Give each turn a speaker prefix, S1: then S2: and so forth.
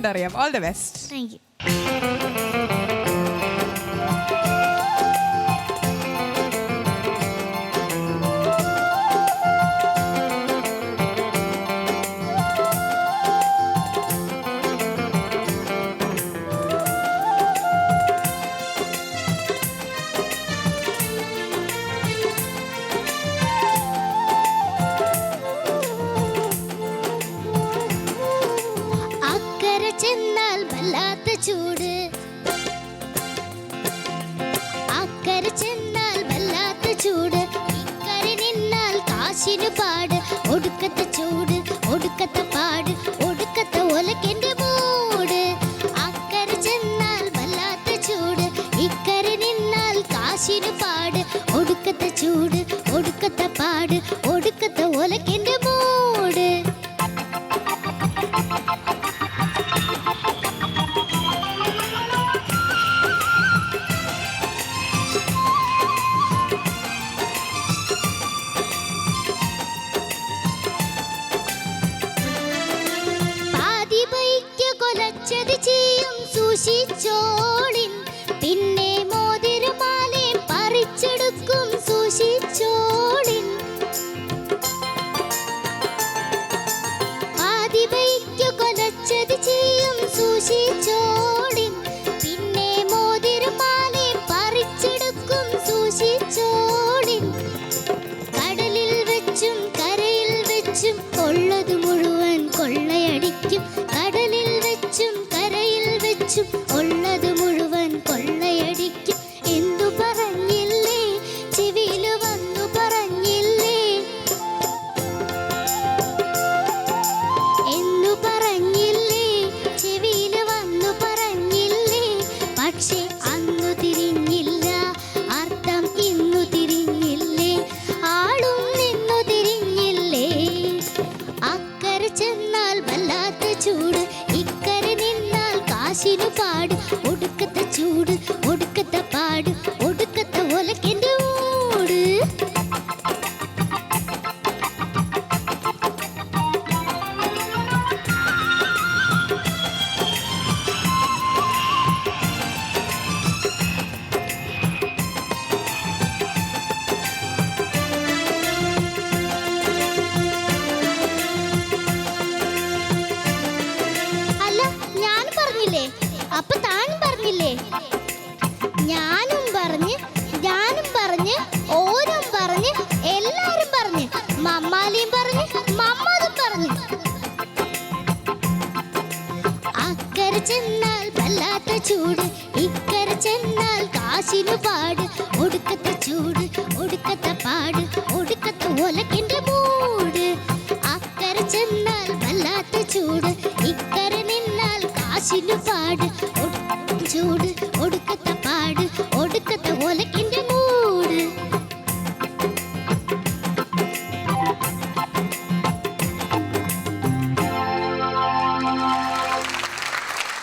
S1: അറിയാം. All the best.
S2: Thank you. ചെന്നാൽ വല്ലാത്ത ചൂട്, അക്കരെ ചെന്നാൽ വല്ലാത്ത ചൂട്, ഇക്കരെ നിന്നാൽ കാശിനു പാട്, ഒടുക്കത്തെ ചൂട് ഒടുക്കത്തെ പാട്, ഒടുക്കത്തെ ഒലക്കെന്റെ മൂട്. അക്കരെ ചെന്നാൽ വല്ലാത്ത ചൂട്, ഇക്കരെ നിന്നാൽ കാശിനു പാട്, ഒടുക്കത്തെ ചൂട് ഒടുക്കത്തെ പാട്, ഒടുക്കത്തെ ഒലക്കെന്റെ മൂട്. സൂക്ഷിച്ചോളിൻ, പിന്നെ മോതിരമാലെ പറിച്ചെടുക്കും സൂക്ഷിച്ചോളിൻ. ആദിവയ്ക്കു കൊലച്ചത് ചെയ്യും സൂക്ഷിച്ചോളിൻ, പിന്നെ മോതിരമാലെ പറിച്ചെടുക്കും സൂക്ഷിച്ചോളിൻ. കടലിൽ വെച്ചും കരയിൽ വെച്ചും ഉള്ളത് മുഴുവൻ കൊള്ളയടിക്കും, കടലിൽ വെച്ചും കരയിൽ വെച്ചും ഉള്ളത് മുഴുവൻ കൊള്ളയടിക്കും. എന്തു പറഞ്ഞില്ലേ ചെവിയില് വന്നു പറഞ്ഞില്ലേ, എന്നു പറഞ്ഞില്ലേ ചെവിയില് വന്നു പറഞ്ഞില്ലേ, പക്ഷേ അന്നു തിരിഞ്ഞില്ല, അർത്ഥം ഇന്നു തിരിഞ്ഞില്ലേ, ആളും നിന്നു തിരിഞ്ഞില്ലേ. അക്കരെ ചെന്നാൽ വല്ലാത്ത ചൂട്, ഇക്കരെ നിന്നാൽ കാശിനു പാട്, ഒടുക്കത്തെ ചൂട് ഒടുക്കത്തെ പാട്, ഒടുക്കത്തെ ഒലക്കെന്റെ മൂട്. അല്ല, ഞാൻ പറഞ്ഞില്ലേ, അപ്പൊ താനും പറഞ്ഞില്ലേ. ഞാനും പറഞ്ഞ് ഓരും പറഞ്ഞ് എല്ലാരും പറഞ്ഞ്, മമ്മാലിയും പറഞ്ഞ് മമ്മതും പറഞ്ഞ്. അക്കരെ ചെന്നാൽ വല്ലാത്ത ചൂട്, ഇക്കരെ ചെന്നാൽ കാശിനു പാട്, ഒടുക്കത്തെ ചൂട് ഒടുക്കത്തെ പാട്, ഒടുക്കത്തെ ഒലക്കിന്റെ മൂട്. അക്കരെ ചെന്നാൽ വല്ലാത്ത ചൂട്, ഇക്കരെ നിന്നാൽ കാശിനു പാട്, ചൂട് ഒടുക്കത്തെ പാട്, ഒടുക്കത്തെ ഒല